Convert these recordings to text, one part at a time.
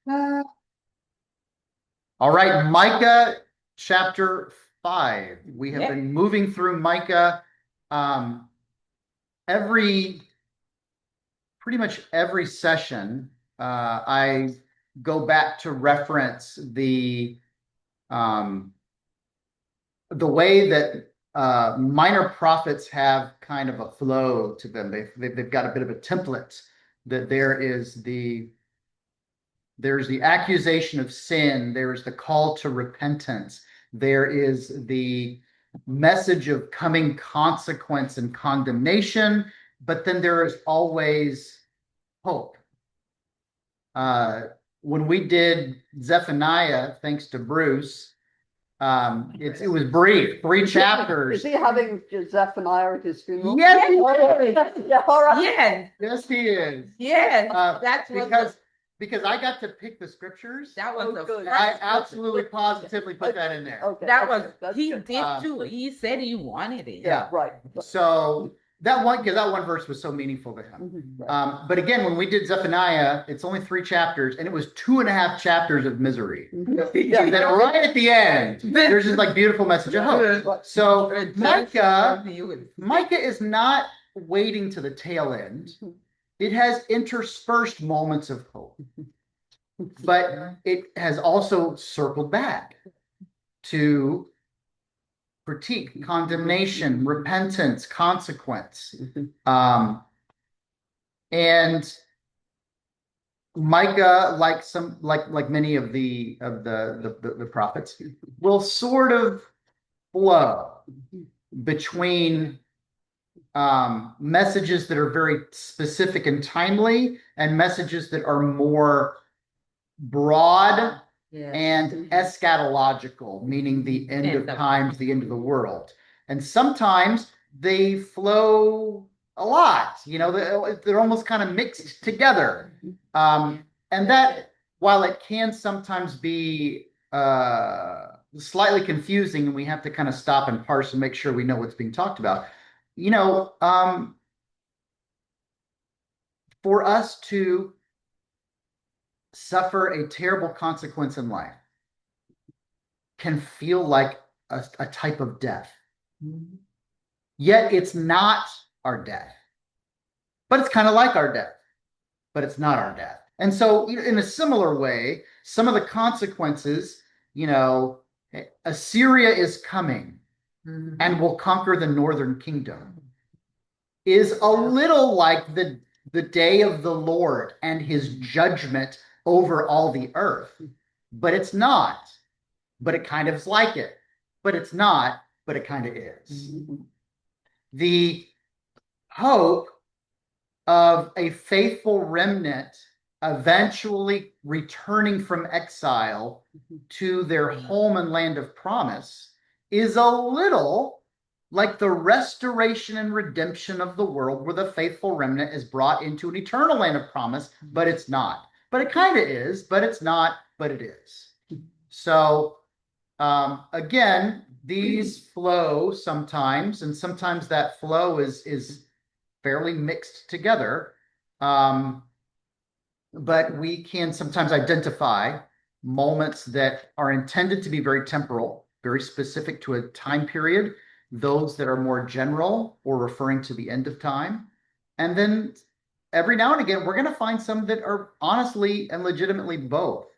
All right, Micah chapter 5. We have Yeah. been moving through Micah. Um, every pretty much every session, I go back to reference um, the way that minor prophets have kind of a flow to them. They've got a bit of a template that there's the accusation of sin, there's the call to repentance, there is the message of coming consequence and condemnation, but then there is always hope. Uh, when we did Zephaniah, thanks to Bruce, it was brief, 3 chapters. Is he having Zephaniah at his funeral? Yes, Yeah, all right. Yes, yes, he is. yes. That's Because I got to pick the scriptures. that was Oh, the good. first. I absolutely positively put that in there. Okay, That okay, was that's he good. did too. He said he wanted it. Yeah. Right. So that one verse was so meaningful to him. Right. But again, when we did Zephaniah, it's only 3 chapters, and it was 2.5 chapters of misery. Yeah. And then right at the end, there's this like beautiful message of hope. So Micah is not waiting to the tail end. It has interspersed moments of hope, but it has also circled back to critique, condemnation, repentance, consequence. And Micah, like many of the prophets, will sort of flow between messages that are very specific and timely and messages that are more broad and eschatological, meaning the end of times, the end of the world. And sometimes they flow a lot, they're almost kind of mixed together. And that, while it can sometimes be slightly confusing and we have to kind of stop and parse and make sure we know what's being talked about, for us to suffer a terrible consequence in life can feel like a type of death. Yet it's not our death, but it's kind of like our death, but it's not our death. And so, in a similar way, some of the consequences, Assyria is coming and will conquer the northern kingdom, is a little like the day of the Lord and his judgment over all the earth. But it's not. But it kind of is like it. But it's not. But it kind of is. The hope of a faithful remnant eventually returning from exile to their home and land of promise is a little like the restoration and redemption of the world, where the faithful remnant is brought into an eternal land of promise, but it's not. But it kind of is, but it's not, but it is. So again, these flow sometimes, and sometimes that flow is fairly mixed together. But we can sometimes identify moments that are intended to be very temporal, very specific to a time period, those that are more general or referring to the end of time. And then every now and again, we're going to find some that are honestly and legitimately both.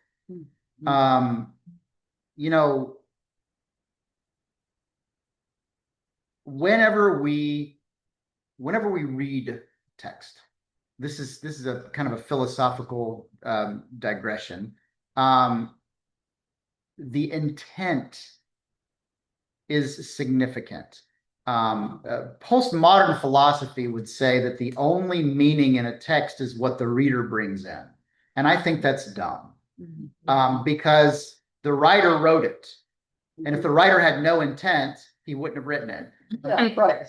You know, whenever we read text, this is a kind of a philosophical digression. The intent is significant. Postmodern philosophy would say that the only meaning in a text is what the reader brings in. And I think that's dumb. Because the writer wrote it. And if the writer had no intent, he wouldn't have written it. Yeah, right.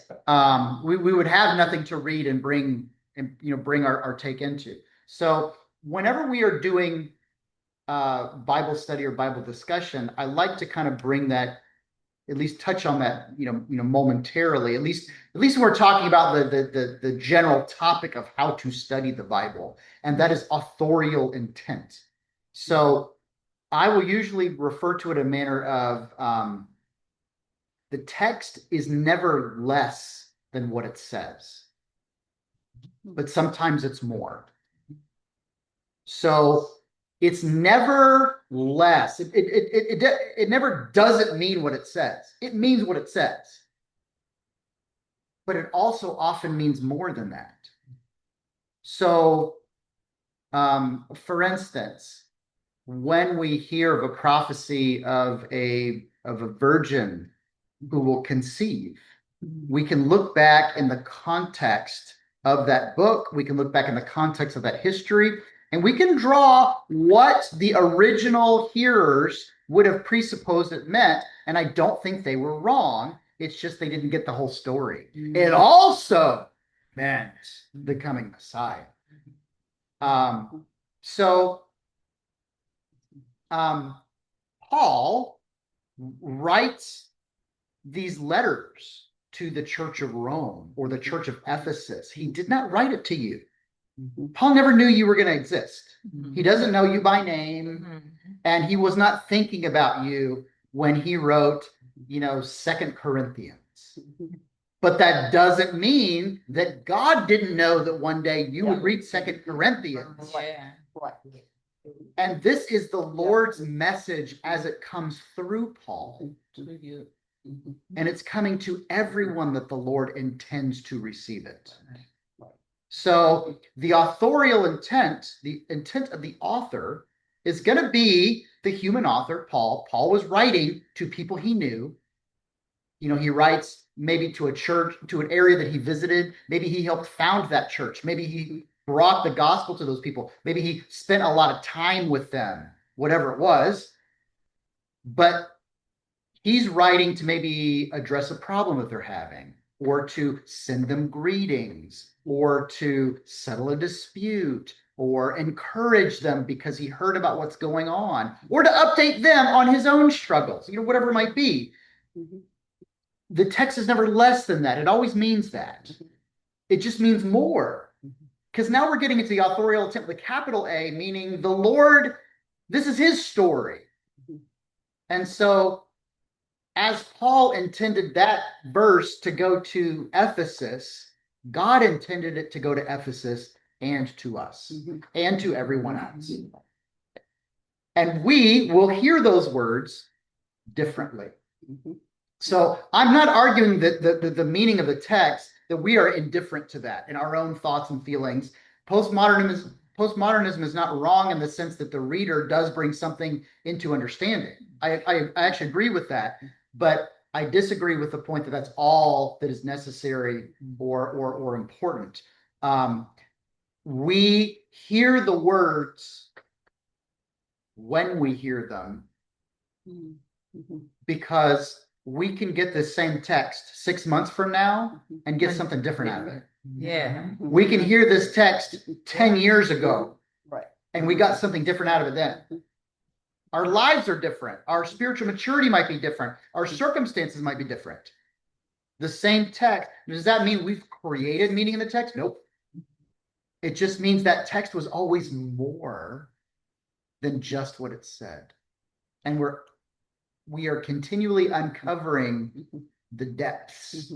We would have nothing to read and bring our take into. So whenever we are doing Bible study or Bible discussion, I like to kind of bring that, at least touch on that, momentarily. At least when we're talking about the general topic of how to study the Bible, and that is authorial intent. So I will usually refer to it in a manner of the text is never less than what it says, but sometimes it's more. So it's never less. It never doesn't mean what it says. It means what it says. But it also often means more than that. So, for instance, when we hear of a prophecy of a virgin who will conceive, we can look back in the context of that book. We can look back in the context of that history, and we can draw what the original hearers would have presupposed it meant. And I don't think they were wrong. It's just they didn't get the whole story. It also meant the coming Messiah. So Paul writes these letters to the church of Rome or the church of Ephesus. He did not write it to you. Paul never knew you were going to exist. He doesn't know you by name, and he was not thinking about you when he wrote, Second Corinthians. But that doesn't mean that God didn't know that one day you would read Second Corinthians. Yeah. Right. And this is the Lord's message as it comes through Paul. And it's coming to everyone that the Lord intends to receive it. So the authorial intent, the intent of the author, is going to be the human author, Paul. Paul was writing to people he knew. He writes maybe to a church, to an area that he visited. Maybe he helped found that church. Maybe he brought the gospel to those people. Maybe he spent a lot of time with them, whatever it was. But he's writing to maybe address a problem that they're having, or to send them greetings, or to settle a dispute, or encourage them because he heard about what's going on, or to update them on his own struggles, whatever it might be. The text is never less than that. It always means that. It just means more. Because now we're getting into the authorial intent, the capital A, meaning the Lord, this is his story. And so, as Paul intended that verse to go to Ephesus, God intended it to go to Ephesus and to us and to everyone else. And we will hear those words differently. So I'm not arguing that the meaning of the text, that we are indifferent to that in our own thoughts and feelings. Postmodernism is not wrong in the sense that the reader does bring something into understanding. I actually agree with that, but I disagree with the point that that's all that is necessary or important. We hear the words when we hear them, because we can get the same text 6 months from now and get something different out of it. Yeah. We can hear this text 10 years ago, Right. and we got something different out of it then. Our lives are different. Our spiritual maturity might be different. Our circumstances might be different. The same text. Does that mean we've created meaning in the text? Nope. It just means that text was always more than just what it said. And we are continually uncovering the depths.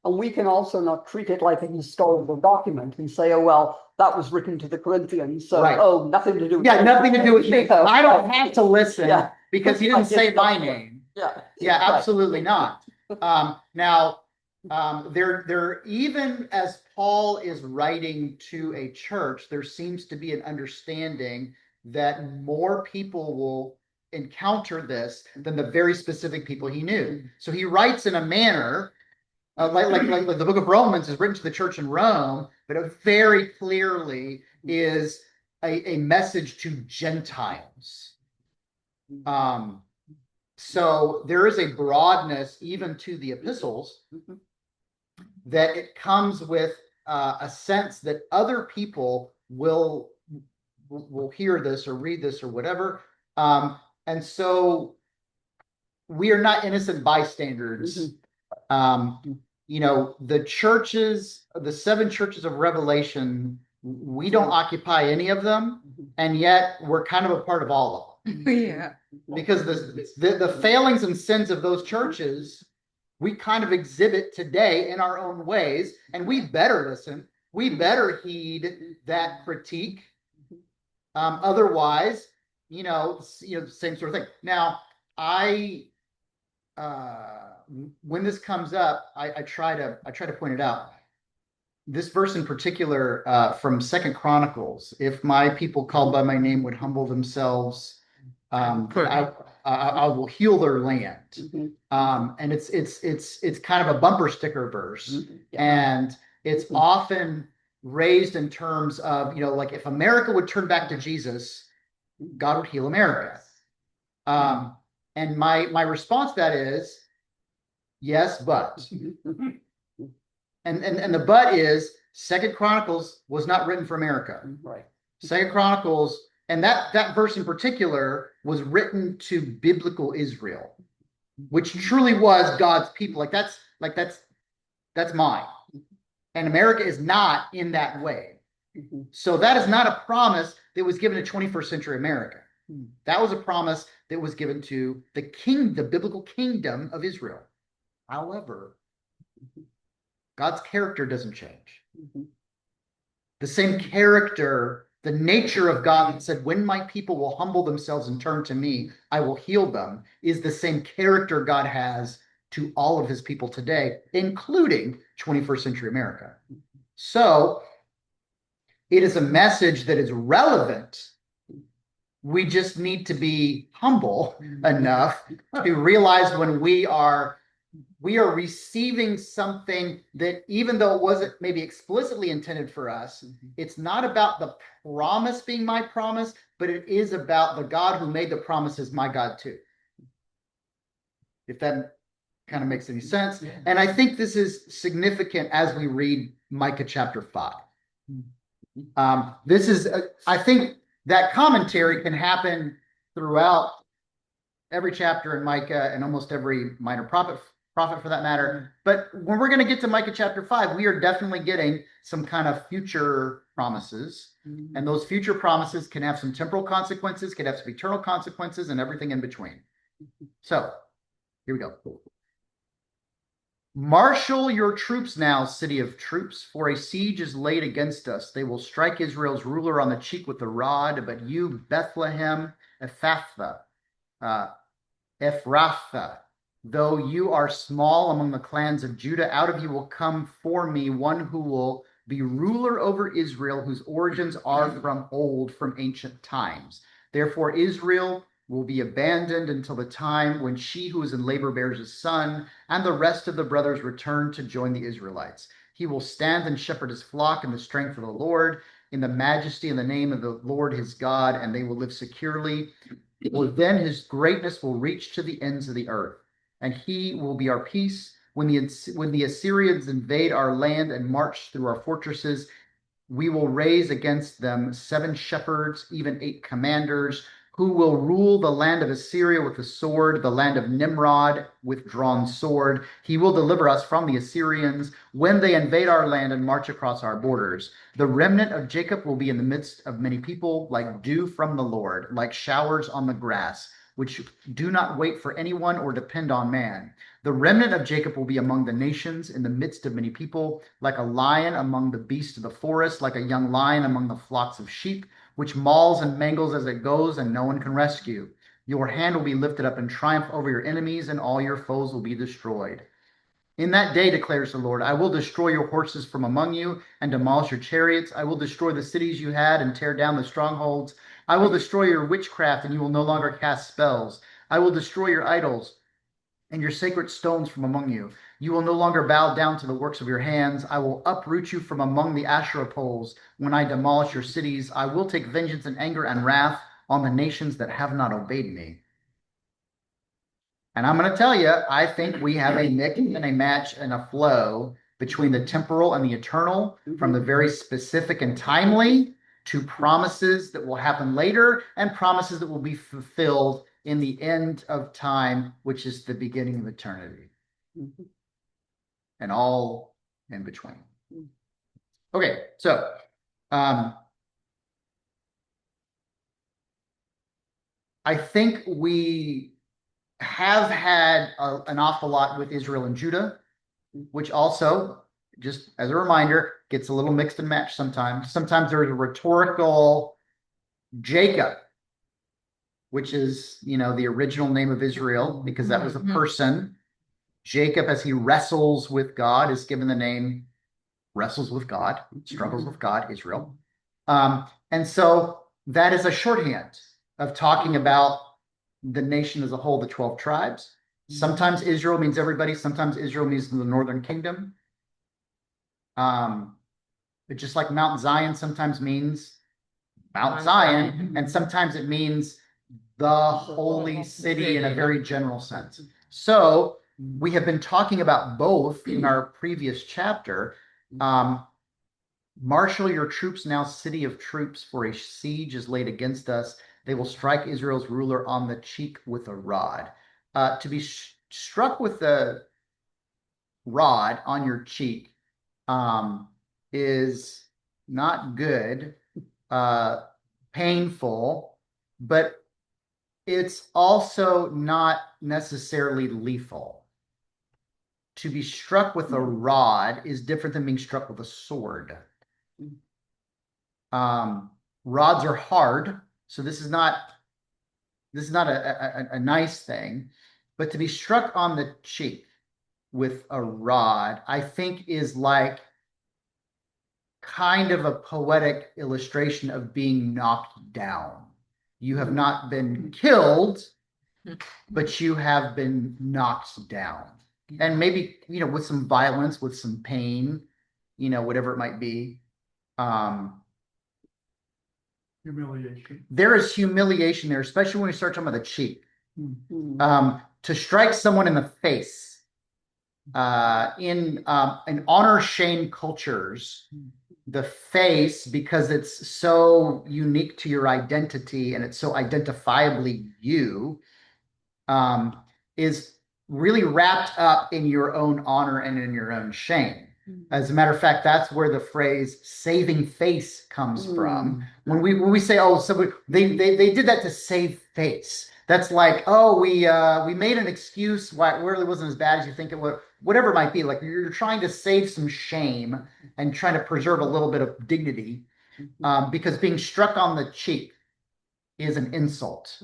And we can also not treat it like a historical document and say, oh, well, that was written to the Corinthians, so, Right. oh, nothing to do with Yeah, nothing to do with me. I don't have to listen because he didn't say my name. Yeah, absolutely not. Now, there even as Paul is writing to a church, there seems to be an understanding that more people will encounter this than the very specific people he knew. So he writes in a manner like the book of Romans is written to the church in Rome, but it very clearly is a message to Gentiles. So there is a broadness even to the epistles that it comes with a sense that other people will hear this or read this or whatever. And so we are not innocent bystanders. The churches, the 7 churches of Revelation, We don't occupy any of them, and yet we're kind of a part of all of them. Yeah. Because the failings and sins of those churches, we kind of exhibit today in our own ways, and we better listen. We better heed that critique. Otherwise, same sort of thing. Now, when this comes up, I try to point it out. This verse in particular, from Second Chronicles, if my people called by my name would humble themselves, I will heal their land. And it's kind of a bumper sticker verse, and it's often raised in terms of, like if America would turn back to Jesus, God would heal America. And my response to that is yes, but. And the but is Second Chronicles was not written for America. Right. Second Chronicles, and that verse in particular was written to biblical Israel, which truly was God's people. That's mine. And America is not in that way. So that is not a promise that was given to 21st century America. That was a promise that was given to the biblical kingdom of Israel. However, God's character doesn't change. The same character, the nature of God that said, when my people will humble themselves and turn to me, I will heal them, is the same character God has to all of his people today, including 21st century America. So it is a message that is relevant. We just need to be humble enough to realize when we are receiving something that, even though it wasn't maybe explicitly intended for us, it's not about the promise being my promise, but it is about the God who made the promise is my God too. If that kind of makes any sense. And I think this is significant as we read Micah chapter 5. I think that commentary can happen throughout every chapter in Micah and almost every minor prophet for that matter. But when we're going to get to Micah chapter 5, we are definitely getting some kind of future promises. And those future promises can have some temporal consequences, can have some eternal consequences, and everything in between. So here we go. Marshal your troops now, city of troops, for a siege is laid against us. They will strike Israel's ruler on the cheek with the rod, but you, Bethlehem, Ephrathah, though you are small among the clans of Judah, out of you will come for me one who will be ruler over Israel, whose origins are from old, from ancient times. Therefore, Israel will be abandoned until the time when she who is in labor bears a son, and the rest of the brothers return to join the Israelites. He will stand and shepherd his flock in the strength of the Lord, in the majesty and the name of the Lord his God, and they will live securely. For then his greatness will reach to the ends of the earth, and he will be our peace. When the Assyrians invade our land and march through our fortresses, we will raise against them 7 shepherds, even 8 commanders, who will rule the land of Assyria with the sword, the land of Nimrod with drawn sword. He will deliver us from the Assyrians when they invade our land and march across our borders. The remnant of Jacob will be in the midst of many people, like dew from the Lord, like showers on the grass, which do not wait for anyone or depend on man. The remnant of Jacob will be among the nations in the midst of many people, like a lion among the beasts of the forest, like a young lion among the flocks of sheep, which mauls and mangles as it goes, and no one can rescue. Your hand will be lifted up in triumph over your enemies, and all your foes will be destroyed. In that day, declares the Lord, I will destroy your horses from among you and demolish your chariots. I will destroy the cities you had and tear down the strongholds. I will destroy your witchcraft, and you will no longer cast spells. I will destroy your idols and your sacred stones from among you. You will no longer bow down to the works of your hands. I will uproot you from among the Asherah poles. When I demolish your cities, I will take vengeance and anger and wrath on the nations that have not obeyed me. And I'm going to tell you, I think we have a mix and a match and a flow between the temporal and the eternal, from the very specific and timely to promises that will happen later and promises that will be fulfilled in the end of time, which is the beginning of eternity. And all in between. Okay, so I think we have had an awful lot with Israel and Judah, which also, just as a reminder, gets a little mixed and matched sometimes. Sometimes there's a rhetorical Jacob, which is, the original name of Israel, because that was a person. Jacob, as he wrestles with God, is given the name wrestles with God, struggles with God, Israel. And so that is a shorthand of talking about the nation as a whole, the 12 tribes. Sometimes Israel means everybody. Sometimes Israel means the northern kingdom. But just like Mount Zion sometimes means Mount Zion, and sometimes it means the holy city in a very general sense. So we have been talking about both in our previous chapter. Marshal your troops now, city of troops, for a siege is laid against us. They will strike Israel's ruler on the cheek with a rod. To be struck with the rod on your cheek is not good, painful, but it's also not necessarily lethal. To be struck with a rod is different than being struck with a sword. Rods are hard, so this is not a nice thing, but to be struck on the cheek with a rod, I think, is like kind of a poetic illustration of being knocked down. You have not been killed, but you have been knocked down. And maybe, with some violence, with some pain, whatever it might be. Humiliation. There is humiliation there, especially when we start talking about the cheek. To strike someone in the face, in honor shame cultures, the face, because it's so unique to your identity and it's so identifiably you, is really wrapped up in your own honor and in your own shame. As a matter of fact, that's where the phrase "saving face" comes from. When we say, "Oh, so they did that to save face," that's like, "Oh, we made an excuse why it really wasn't as bad as you think it was." Whatever it might be, like you're trying to save some shame and trying to preserve a little bit of dignity, because being struck on the cheek is an insult.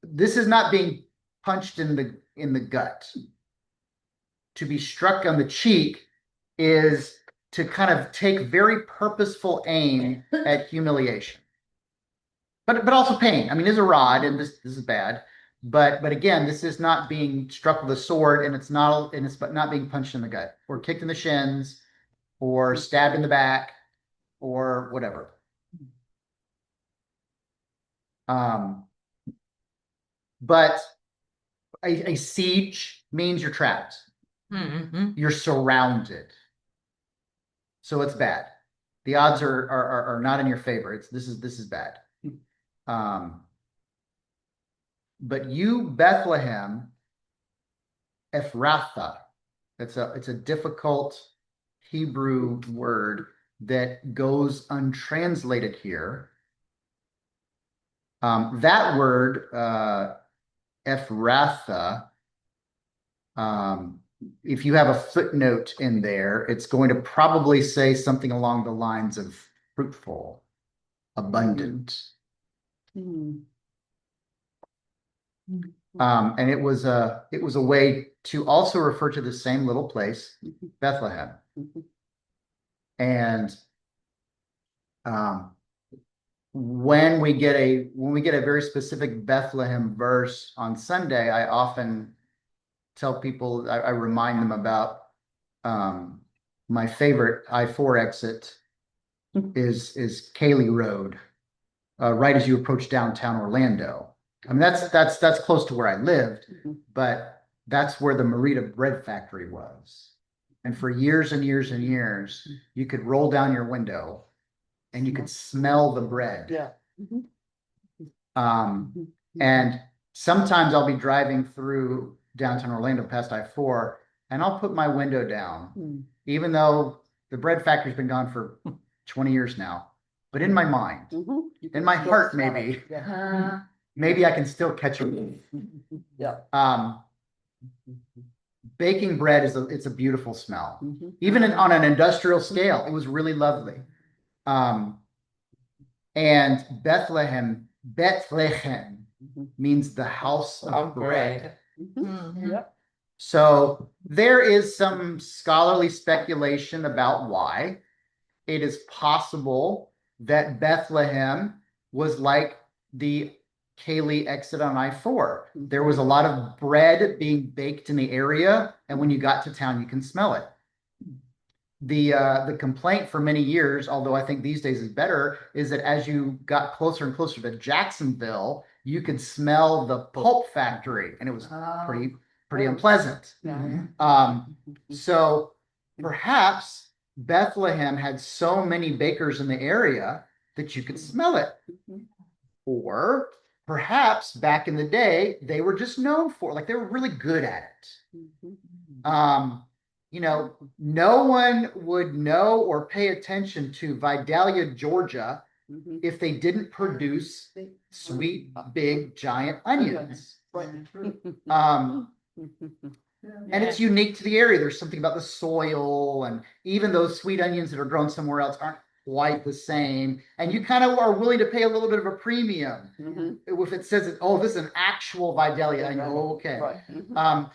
This is not being punched in the gut. To be struck on the cheek is to kind of take very purposeful aim at humiliation, but also pain. I mean, there's a rod, and this is bad. But again, this is not being struck with a sword, and it's not being punched in the gut or kicked in the shins or stabbed in the back or whatever. But a siege means you're trapped. You're surrounded. So it's bad. The odds are not in your favor. This is bad. But you, Bethlehem, Ephrathah, it's a difficult Hebrew word that goes untranslated here. That word, Ephrathah, if you have a footnote in there, it's going to probably say something along the lines of fruitful, abundant. And it was a way to also refer to the same little place, Bethlehem. And when we get a very specific Bethlehem verse on Sunday, I often tell people, I remind them about my favorite I-4 exit is Cayley Road, right as you approach downtown Orlando. I mean, that's close to where I lived, but that's where the Merita bread factory was. And for years and years and years, you could roll down your window and you could smell the bread. Yeah. And sometimes I'll be driving through downtown Orlando past I-4, and I'll put my window down even though the bread factory's been gone for 20 years now. But in my mind, You in can my still heart, smell maybe, it. Yeah. maybe I can still catch a whiff. Yeah. Baking bread it's a beautiful smell. Mhm. Even on an industrial scale, it was really lovely. And Bethlehem Mhm. means the house of bread. Mhm. Yeah. So there is some scholarly speculation about why. It is possible that Bethlehem was like the Kaylee exit on I-4. There was a lot of bread being baked in the area, and when you got to town, you can smell it. The complaint for many years, although I think these days is better, is that as you got closer and closer to Jacksonville, you could smell the pulp factory, and it was pretty unpleasant. So perhaps Bethlehem had so many bakers in the area that you could smell it. Or perhaps back in the day, they were just known for, like they were really good at it. No one would know or pay attention to Vidalia, Georgia, if they didn't produce sweet, big, giant onions. And it's unique to the area. There's something about the soil, and even those sweet onions that are grown somewhere else aren't quite the same. And you kind of are willing to pay a little bit of a premium if it says that, oh, this is an actual Vidalia onion. Oh, okay.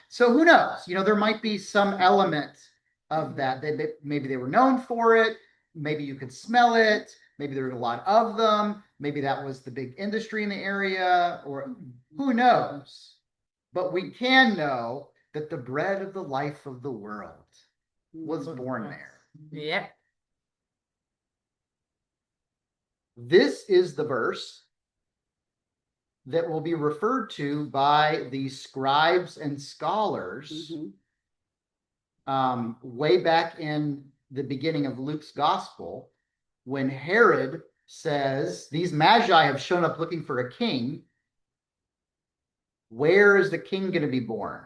So who knows? There might be some element of that. Maybe they were known for it. Maybe you could smell it. Maybe there were a lot of them. Maybe that was the big industry in the area, or who knows? But we can know that the bread of the life of the world was born there. Yeah. This is the verse that will be referred to by the scribes and scholars way back in the beginning of Luke's gospel, when Herod says, these magi have shown up looking for a king. Where is the king going to be born?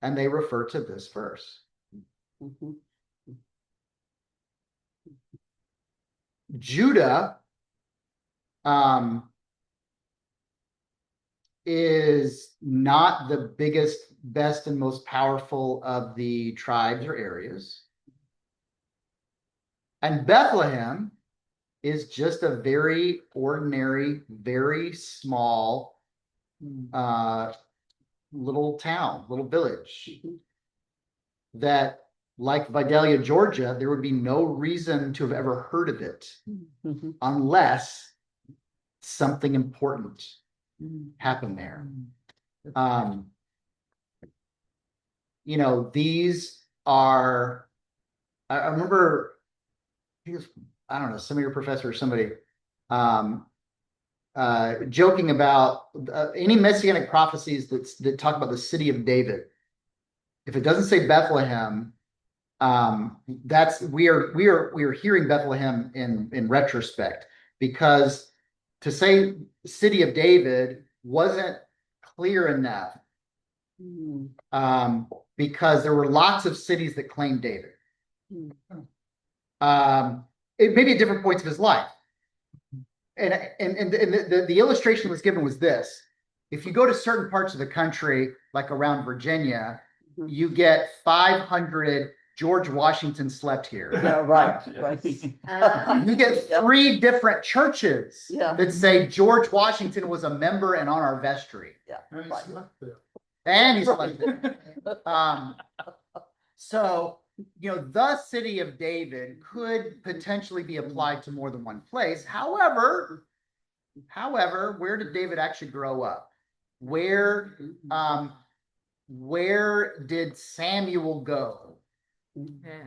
And they refer to this verse. Judah is not the biggest, best, and most powerful of the tribes or areas. And Bethlehem is just a very ordinary, very small little town, little village that, like Vidalia, Georgia, there would be no reason to have ever heard of it unless something important happened there. These are, I remember, I don't know, some of your professors, somebody joking about any messianic prophecies that talk about the city of David. If it doesn't say Bethlehem, we are hearing Bethlehem in retrospect, because to say city of David wasn't clear enough, because there were lots of cities that claimed David. It may be at different points of his life. And the illustration that was given was this: if you go to certain parts of the country, like around Virginia, you get 500 George Washington slept here. Yeah, right. You get 3 different churches that say George Washington was a member and on our vestry. Yeah, And he right. slept there. And he's like, so, the city of David could potentially be applied to more than one place. However, where did David actually grow up? Where did Samuel go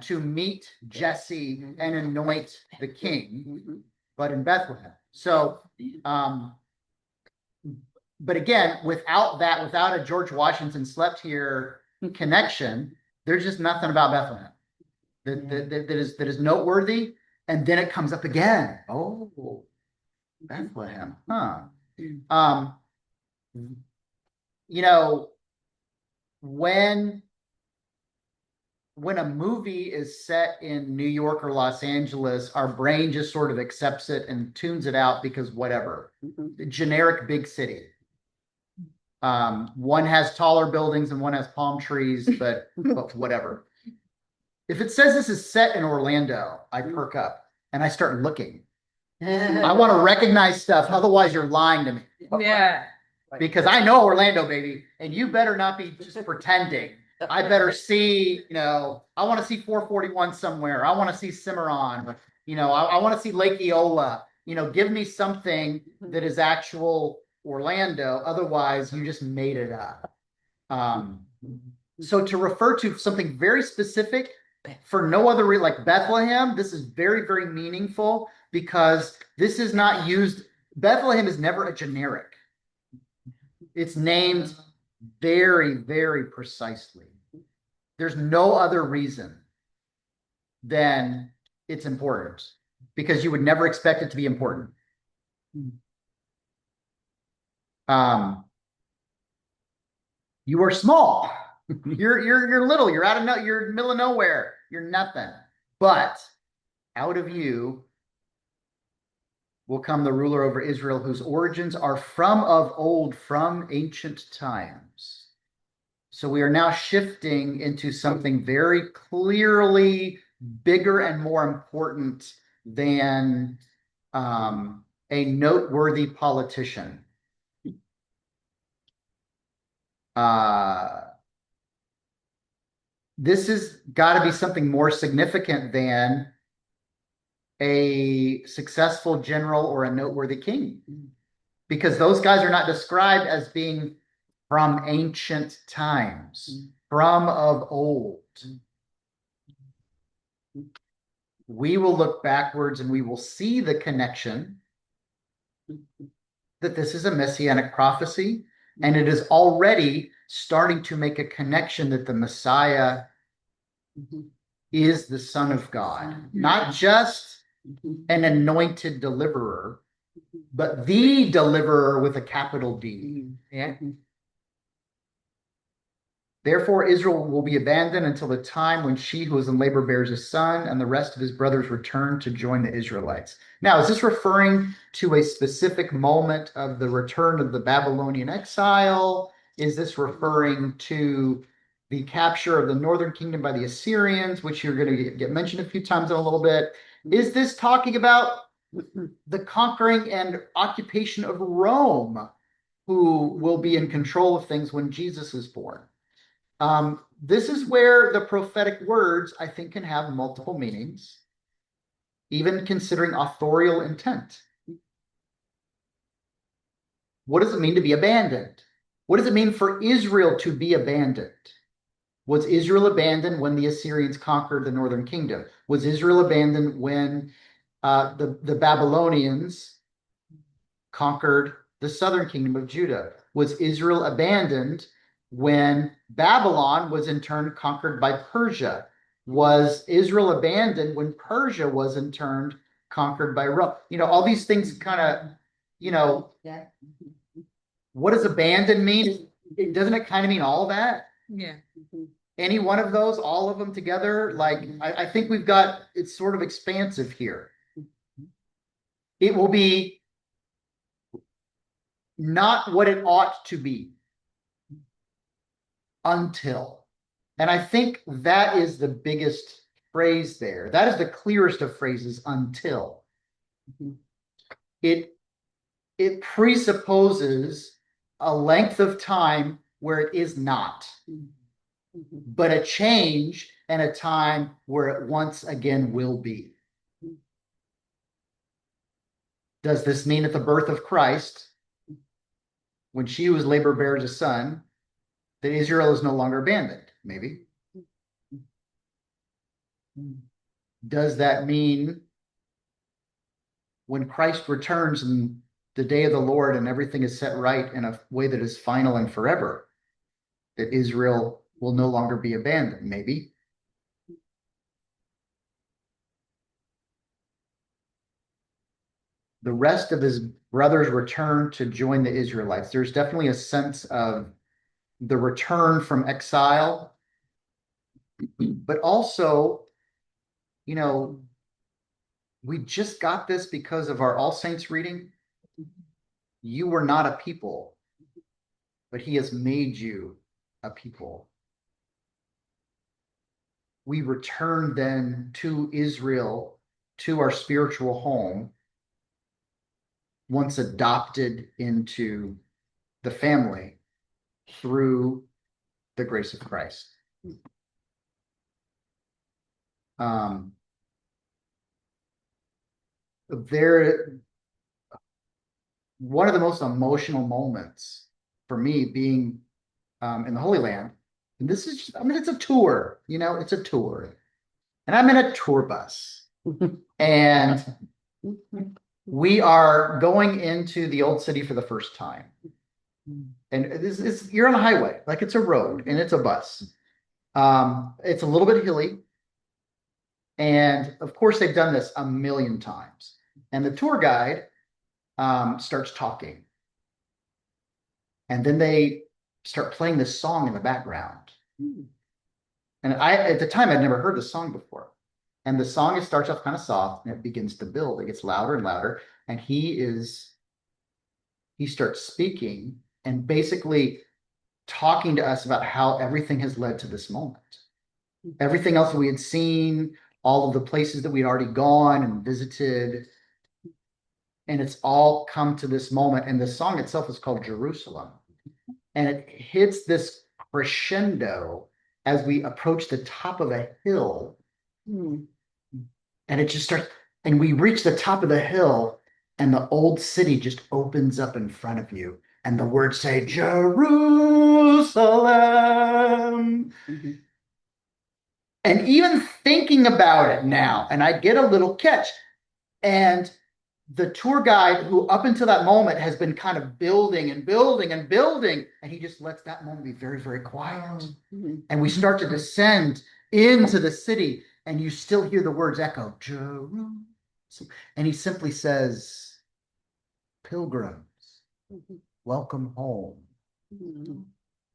to meet Jesse and anoint the king? But in Bethlehem. So, but again, without a George Washington slept here connection, there's just nothing about Bethlehem that is noteworthy. And then it comes up again. Oh, Bethlehem, huh? When when a movie is set in New York or Los Angeles, our brain just sort of accepts it and tunes it out because whatever. Generic big city. One has taller buildings and one has palm trees, but whatever. If it says this is set in Orlando, I perk up and I start looking. I want to recognize stuff, otherwise you're lying to me. Yeah. Because I know Orlando, baby, and you better not be just pretending. I better see, I want to see 441 somewhere. I want to see Cimarron. I want to see Lake Eola. Give me something that is actual Orlando. Otherwise, you just made it up. So to refer to something very specific for no other reason, like Bethlehem, this is very, very meaningful because this is not used. Bethlehem is never a generic. It's named very, very precisely. There's no other reason than it's important because you would never expect it to be important. You are small. You're little. You're you're middle of nowhere. You're nothing. But out of you will come the ruler over Israel, whose origins are from of old, from ancient times. So we are now shifting into something very clearly bigger and more important than a noteworthy politician. This has got to be something more significant than a successful general or a noteworthy king, because those guys are not described as being from ancient times, from of old. We will look backwards and we will see the connection that this is a messianic prophecy, and it is already starting to make a connection that the Messiah is the Son of God, not just an anointed deliverer, but the deliverer with a capital D. Yeah. Therefore, Israel will be abandoned until the time when she who is in labor bears a son, and the rest of his brothers return to join the Israelites. Now, is this referring to a specific moment of the return of the Babylonian exile? Is this referring to the capture of the northern kingdom by the Assyrians, which you're going to get mentioned a few times in a little bit? Is this talking about the conquering and occupation of Rome, who will be in control of things when Jesus is born? This is where the prophetic words, I think, can have multiple meanings, even considering authorial intent. What does it mean to be abandoned? What does it mean for Israel to be abandoned? Was Israel abandoned when the Assyrians conquered the northern kingdom? Was Israel abandoned when the Babylonians conquered the southern kingdom of Judah? Was Israel abandoned when Babylon was in turn conquered by Persia? Was Israel abandoned when Persia was in turn conquered by Rome? All these things kind of, what does abandon mean? Doesn't it kind of mean all of that? Yeah. Any one of those, all of them together? Like, I think it's sort of expansive here. It will be not what it ought to be until. And I think that is the biggest phrase there. That is the clearest of phrases, until. It presupposes a length of time where it is not, but a change and a time where it once again will be. Does this mean at the birth of Christ, when she who is labor bears a son, that Israel is no longer abandoned? Maybe. Does that mean when Christ returns in the day of the Lord and everything is set right in a way that is final and forever, that Israel will no longer be abandoned? Maybe. The rest of his brothers return to join the Israelites. There's definitely a sense of the return from exile But also, we just got this because of our All Saints reading. You were not a people, but he has made you a people. We return then to Israel, to our spiritual home, once adopted into the family through the grace of Christ. One of the most emotional moments for me being in the Holy Land, and this is, it's a tour, it's a tour. And I'm in a tour bus. And we are going into the old city for the first time. And you're on a highway, like it's a road and it's a bus. It's a little bit hilly. And of course, they've done this a million times. And the tour guide starts talking. And then they start playing this song in the background. And at the time, I'd never heard the song before. And the song, it starts off kind of soft and it begins to build. It gets louder and louder. And he starts speaking and basically talking to us about how everything has led to this moment. Everything else that we had seen, all of the places that we'd already gone and visited. And it's all come to this moment. And the song itself is called Jerusalem. And it hits this crescendo as we approach the top of a hill. And it just starts, and we reach the top of the hill, and the old city just opens up in front of you. And the words say, Jerusalem. And even thinking about it now, and I get a little catch. And the tour guide, who up until that moment has been kind of building and building and building, and he just lets that moment be very, very quiet. And we start to descend into the city, and you still hear the words echo, Jerusalem. And he simply says, pilgrims, welcome home.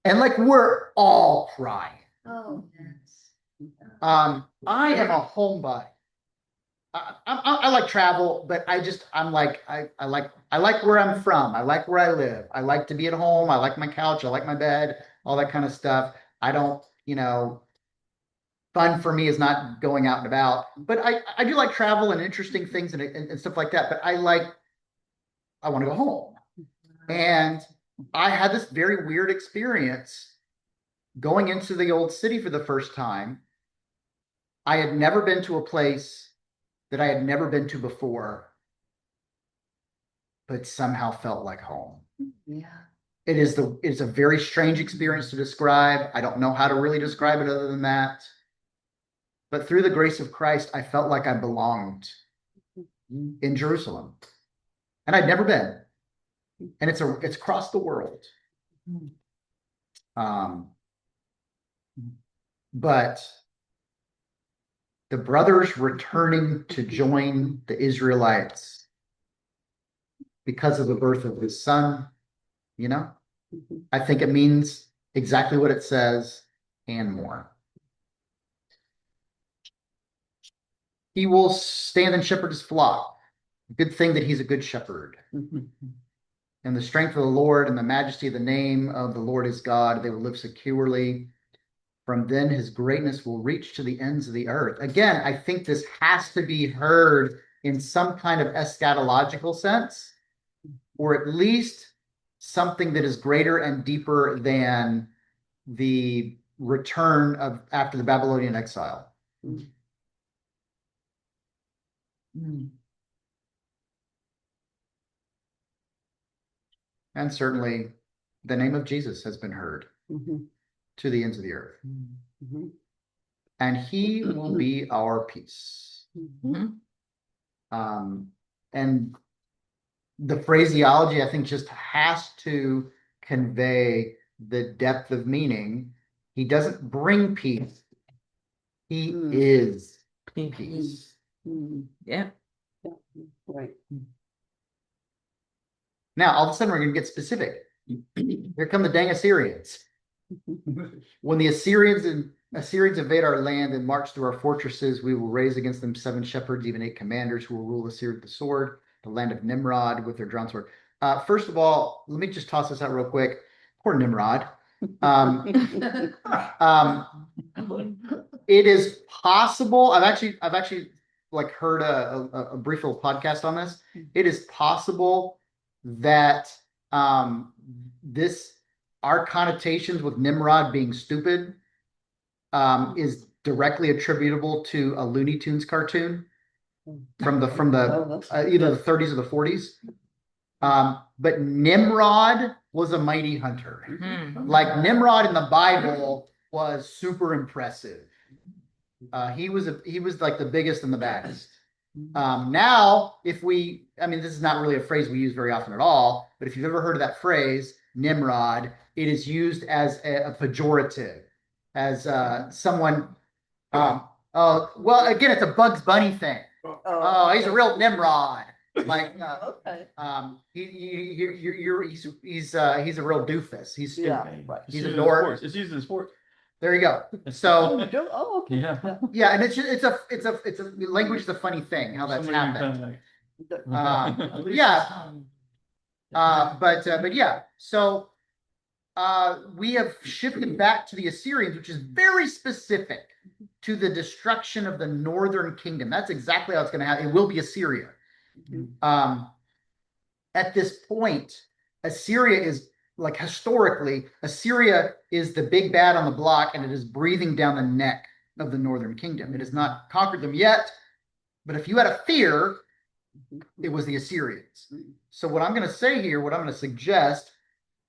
And like we're all crying. Oh, yes. I am a homebody. I like travel, but I like where I'm from. I like where I live. I like to be at home. I like my couch. I like my bed, all that kind of stuff. I don't, fun for me is not going out and about, but I do like travel and interesting things and stuff like that. But I want to go home. And I had this very weird experience going into the old city for the first time. I had never been to a place that I had never been to before, but somehow felt like home. Yeah. It's a very strange experience to describe. I don't know how to really describe it other than that. But through the grace of Christ, I felt like I belonged in Jerusalem. And I'd never been. And it's across the world. But the brothers returning to join the Israelites because of the birth of his son, I think it means exactly what it says and more. He will stand and shepherd his flock. Good thing that he's a good shepherd. And the strength of the Lord and the majesty of the name of the Lord is God, they will live securely. From then his greatness will reach to the ends of the earth. Again, I think this has to be heard in some kind of eschatological sense, or at least something that is greater and deeper than the return of after the Babylonian exile. And certainly the name of Jesus has been heard to the ends of the earth. And he will be our peace. And the phraseology, I think, just has to convey the depth of meaning. He doesn't bring peace. He is peace. Yeah. Right. Now, all of a sudden, we're going to get specific. Here come the dang Assyrians. When the Assyrians Assyrians invade our land and march through our fortresses. We will raise against them 7 shepherds, even 8 commanders who will rule Assyria with the sword, the land of Nimrod with their drawn sword. First of all, let me just toss this out real quick. Poor Nimrod. It is possible. I've actually like heard a brief little podcast on this. It is possible that our connotations with Nimrod being stupid is directly attributable to a Looney Tunes cartoon from the either the 30s or the 40s. But Nimrod was a mighty hunter. Like Nimrod in the Bible was super impressive. He was like the biggest and the baddest. Now, this is not really a phrase we use very often at all, but if you've ever heard of that phrase, Nimrod, it is used as a pejorative, as someone. Well, again, it's a Bugs Bunny thing. Oh, he's a real Nimrod. Like, Okay. he's a real doofus. He's stupid. Yeah, right. He's a dork. It's used in sports. There you go. So Oh, okay. Yeah. yeah, and it's a language is a funny thing how that's happened. Yeah. But yeah. So we have shifted back to the Assyrians, which is very specific to the destruction of the northern kingdom. That's exactly how it's going to happen. It will be Assyria. At this point, Assyria is like historically, Assyria is the big bad on the block, and it is breathing down the neck of the northern kingdom. It has not conquered them yet, but if you had a fear, it was the Assyrians. So what I'm going to say here, what I'm going to suggest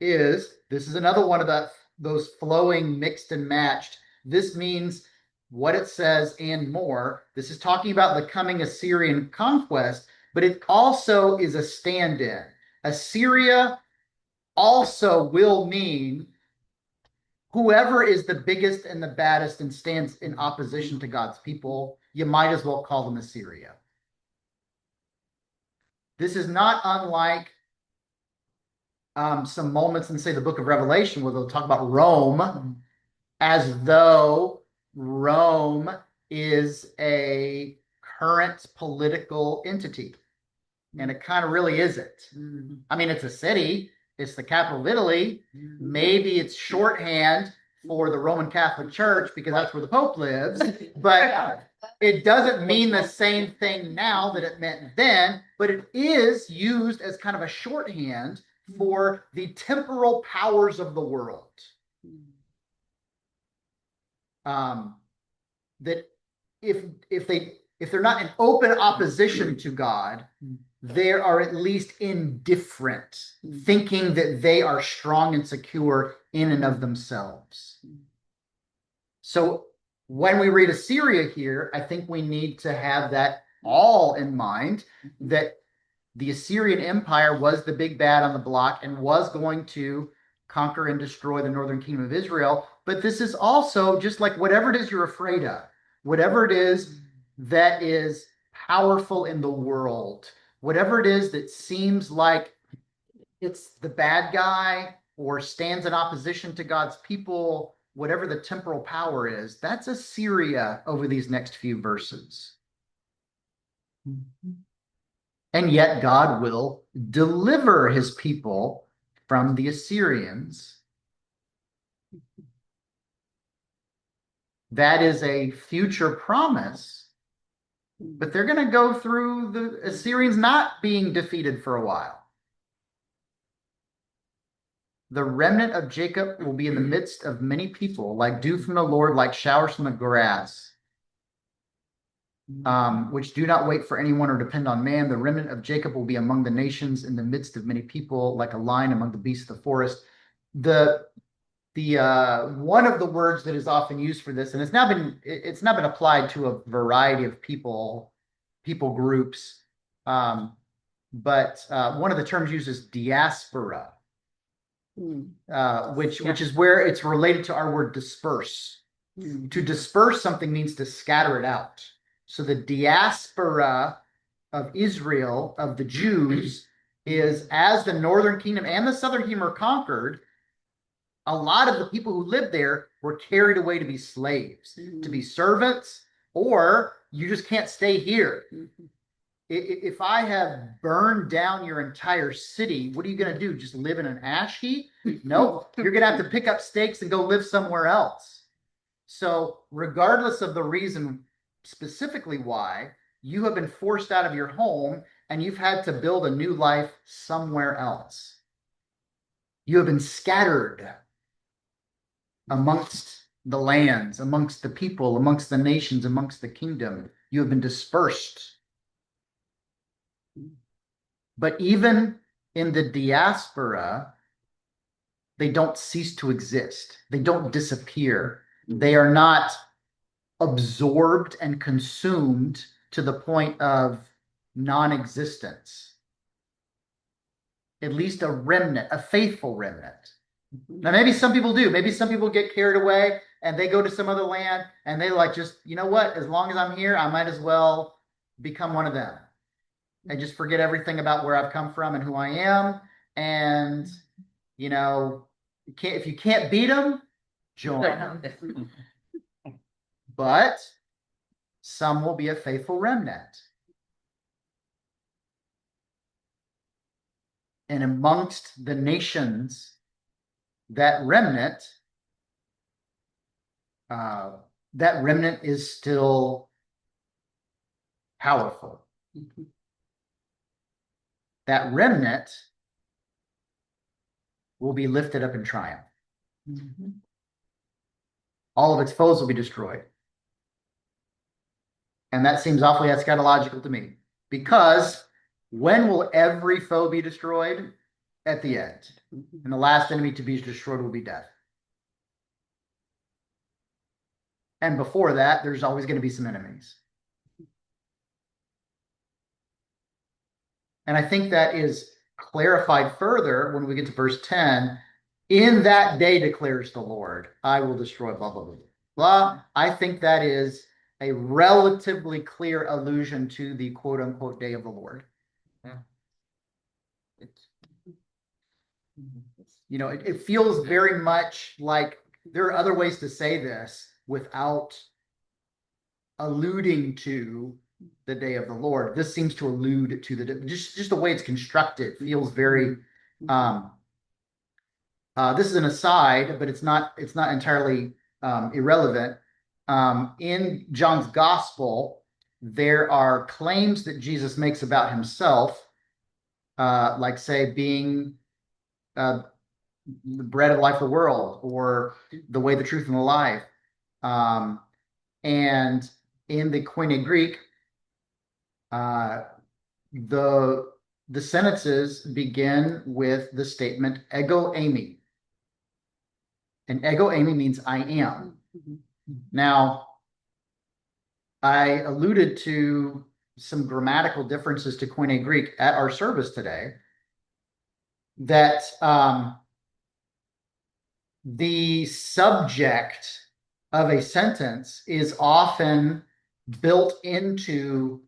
is this is another one of those flowing mixed and matched. This means what it says and more. This is talking about the coming Assyrian conquest, but it also is a stand-in. Assyria also will mean whoever is the biggest and the baddest and stands in opposition to God's people, you might as well call them Assyria. This is not unlike some moments in, say, the book of Revelation where they'll talk about Rome as though Rome is a current political entity. And it kind of really isn't. I mean, it's a city. It's the capital of Italy. Maybe it's shorthand for the Roman Catholic Church because that's where the Pope lives. But it doesn't mean the same thing now that it meant then. But it is used as kind of a shorthand for the temporal powers of the world. That if they're not in open opposition to God, they are at least indifferent, thinking that they are strong and secure in and of themselves. So when we read Assyria here, I think we need to have that all in mind, that the Assyrian Empire was the big bad on the block and was going to conquer and destroy the northern kingdom of Israel. But this is also just like whatever it is you're afraid of, whatever it is that is powerful in the world, whatever it is that seems like it's the bad guy or stands in opposition to God's people, whatever the temporal power is, that's Assyria over these next few verses. And yet God will deliver his people from the Assyrians. That is a future promise. But they're going to go through the Assyrians not being defeated for a while. The remnant of Jacob will be in the midst of many people, like dew from the Lord, like showers from the grass, which do not wait for anyone or depend on man. The remnant of Jacob will be among the nations in the midst of many people, like a lion among the beasts of the forest. The one of the words that is often used for this, and it's not been applied to a variety of people groups, but one of the terms used is diaspora, which is where it's related to our word disperse. To disperse something means to scatter it out. So the diaspora of Israel, of the Jews, is as the northern kingdom and the southern kingdom are conquered, a lot of the people who lived there were carried away to be slaves, to be servants, or you just can't stay here. If I have burned down your entire city, what are you going to do? Just live in an ash heap? No, you're going to have to pick up stakes and go live somewhere else. So, regardless of the reason specifically why, you have been forced out of your home and you've had to build a new life somewhere else. You have been scattered amongst the lands, amongst the people, amongst the nations, amongst the kingdom. You have been dispersed. But even in the diaspora, they don't cease to exist. They don't disappear. They are not absorbed and consumed to the point of non-existence. At least a remnant, a faithful remnant. Now, maybe some people do. Maybe some people get carried away and they go to some other land and they like, just, you know what? As long as I'm here, I might as well become one of them. And just forget everything about where I've come from and who I am. And, you know, if you can't beat them, join them. But some will be a faithful remnant. And amongst the nations, that remnant is still powerful. That remnant will be lifted up in triumph. All of its foes will be destroyed. And that seems awfully eschatological to me, because when will every foe be destroyed? At the end. And the last enemy to be destroyed will be death. And before that, there's always going to be some enemies. And I think that is clarified further when we get to verse 10. In that day declares the Lord, I will destroy blah, blah, blah, blah. I think that is a relatively clear allusion to the quote unquote day of the Lord. Yeah. You know, it feels very much like there are other ways to say this without alluding to the day of the Lord. This seems to allude to just the way it's constructed feels very this is an aside, but it's not entirely irrelevant. In John's gospel, there are claims that Jesus makes about himself, like say being the bread of life of the world, or the way, the truth, and the life. And in the Koine Greek, the sentences begin with the statement ego eimi. And ego eimi means I am. Now, I alluded to some grammatical differences to Koine Greek at our service today, that the subject of a sentence is often built into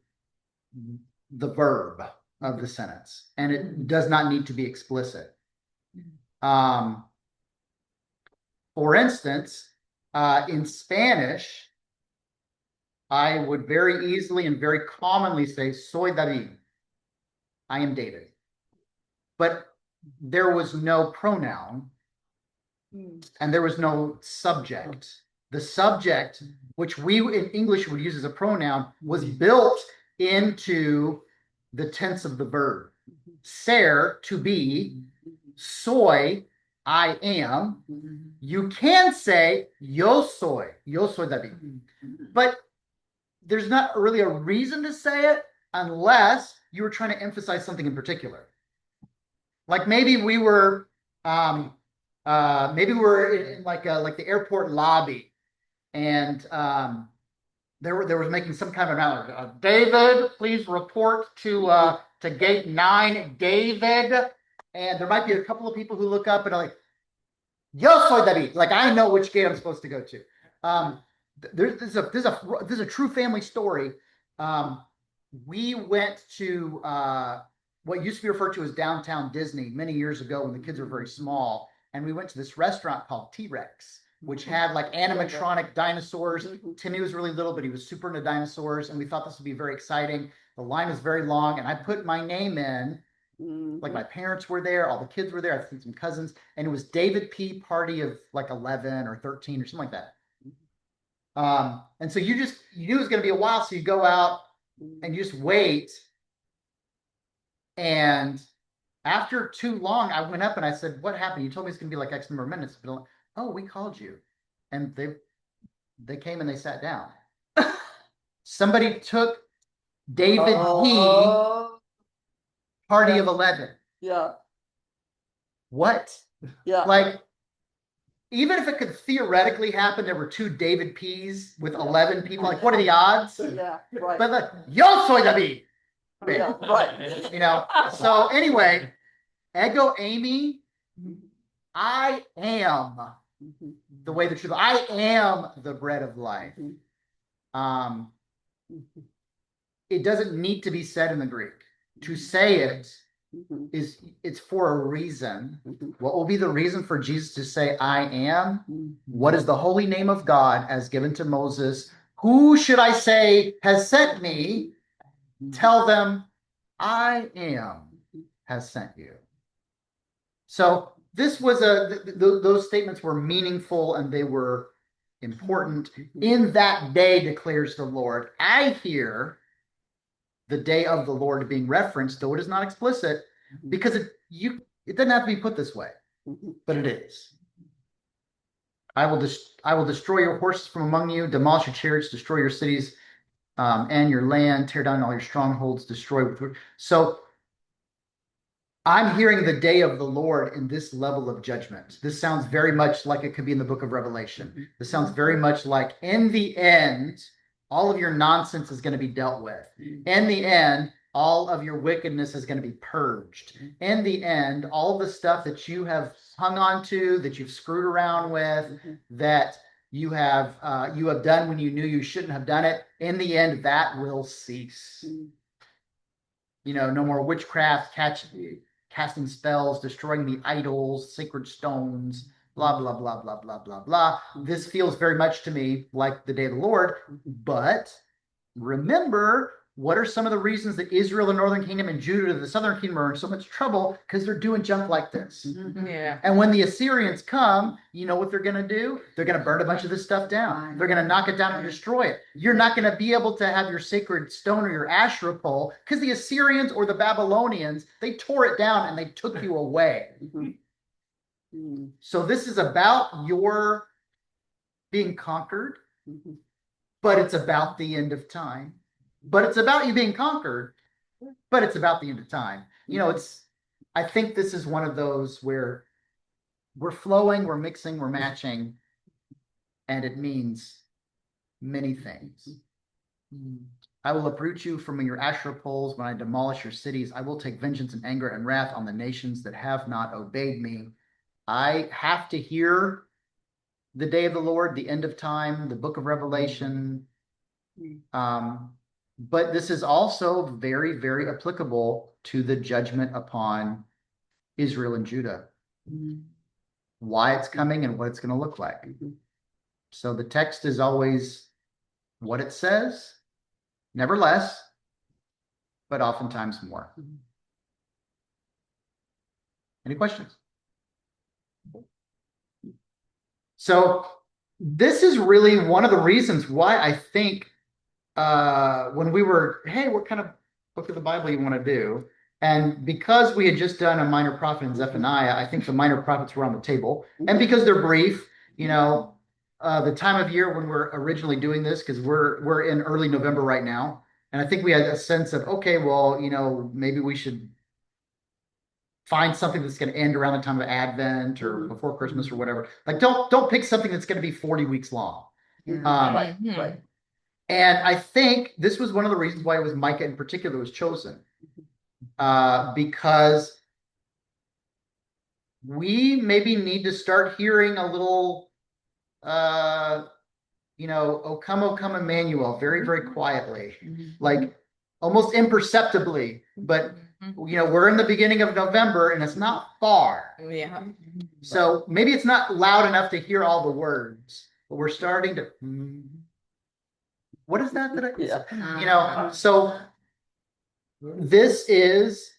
the verb of the sentence, and it does not need to be explicit. For instance, in Spanish, I would very easily and very commonly say, soy David. I am David. But there was no pronoun and there was no subject. The subject, which we in English would use as a pronoun, was built into the tense of the verb. Ser, to be. Soy, I am. You can say yo soy David. But there's not really a reason to say it unless you were trying to emphasize something in particular. Like maybe we were in like the airport lobby, and there was making some kind of announcement. David, please report to gate 9, David. And there might be a couple of people who look up and are like, yo soy David. Like, I know which gate I'm supposed to go to. There's a true family story. We went to what used to be referred to as downtown Disney many years ago when the kids were very small. and we went to this restaurant called T-Rex, which had like animatronic dinosaurs. Timmy was really little, but he was super into dinosaurs, and we thought this would be very exciting. The line was very long, and I put my name in. Like my parents were there, all the kids were there, I think some cousins, and it was David P. party of like 11 or 13 or something like that. And so you knew it was going to be a while, so you go out and you just wait. And after too long, I went up and I said, "What happened? You told me it's going to be like X number of minutes." But like, "Oh, we called you," and they came and they sat down. Somebody took David P. party of 11. Yeah. What? Yeah. Like, even if it could theoretically happen, there were 2 David P's with 11 people. Like, what are the odds? Yeah. Right. But like, yo soy David. Yeah. Right. You know. So anyway, Ego Amy, I am the way, the truth. I am the bread of life. It doesn't need to be said in the Greek. To say it it's for a reason. What will be the reason for Jesus to say, I am? What is the holy name of God as given to Moses? Who should I say has sent me? Tell them, I am has sent you. So this was those statements were meaningful and they were important. In that day, declares the Lord. I hear the day of the Lord being referenced, though it is not explicit, because it doesn't have to be put this way, but it is. I will destroy your horses from among you, demolish your chariots, destroy your cities and your land, tear down all your strongholds, destroy. So I'm hearing the day of the Lord in this level of judgment. This sounds very much like it could be in the book of Revelation. This sounds very much like, in the end, all of your nonsense is going to be dealt with. In the end, all of your wickedness is going to be purged. In the end, all the stuff that you have hung on to, that you've screwed around with, that you have done when you knew you shouldn't have done it, in the end, that will cease. You know, no more witchcraft, casting spells, destroying the idols, sacred stones, blah, blah, blah, blah, blah, blah, blah. This feels very much to me like the day of the Lord. But remember, what are some of the reasons that Israel, the northern kingdom, and Judah, the southern kingdom, are in so much trouble? Because they're doing junk like this. Yeah. And when the Assyrians come, you know what they're going to do? They're going to burn a bunch of this stuff down. They're going to knock it down and destroy it. You're not going to be able to have your sacred stone or your Asherah pole because the Assyrians or the Babylonians, they tore it down and they took you away. So this is about your being conquered, but it's about the end of time. But it's about you being conquered, but it's about the end of time. You know, I think this is one of those where we're flowing, we're mixing, we're matching, and it means many things. I will uproot you from your Asherah poles when I demolish your cities. I will take vengeance and anger and wrath on the nations that have not obeyed me. I have to hear the day of the Lord, the end of time, the book of Revelation. But this is also very, very applicable to the judgment upon Israel and Judah. Why it's coming and what it's going to look like. So the text is always what it says, never less, but oftentimes more. Any questions? So this is really one of the reasons why I think when we were, hey, what kind of book of the Bible you want to do? And because we had just done a minor prophet in Zephaniah, I think the minor prophets were on the table. And because they're brief, you know, the time of year when we're originally doing this, because we're in early November right now. And I think we had a sense of, okay, well, you know, maybe we should find something that's going to end around the time of Advent or before Christmas or whatever. Like, don't pick something that's going to be 40 weeks long. Right. And I think this was one of the reasons why it was Micah in particular was chosen. Because we maybe need to start hearing a little, you know, O come, Emmanuel, very, very quietly. Like, almost imperceptibly, but we're in the beginning of November and it's not far. Yeah. So maybe it's not loud enough to hear all the words, but we're starting to. What is that? Yeah. So this is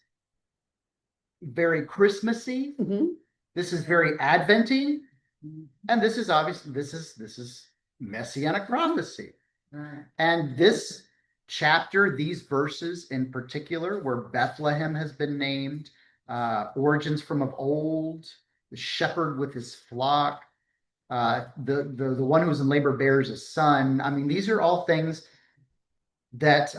very Christmassy. Mhm. This is very Adventy, and this is obviously this is messianic prophecy. And this chapter, these verses in particular, where Bethlehem has been named, origins from of old, the shepherd with his flock, the one who was in labor bears a son. I mean, these are all things that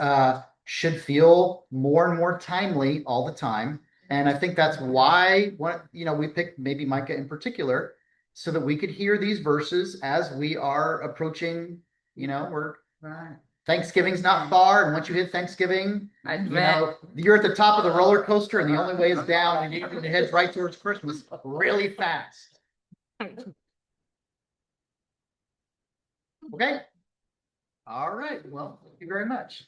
should feel more and more timely all the time. And I think that's why we picked maybe Micah in particular, so that we could hear these verses as we are approaching, we're Thanksgiving's not far, and once you hit Thanksgiving, you're at the top of the roller coaster, and the only way is down, and it heads right towards Christmas really fast. Okay. All right. Well, thank you very much.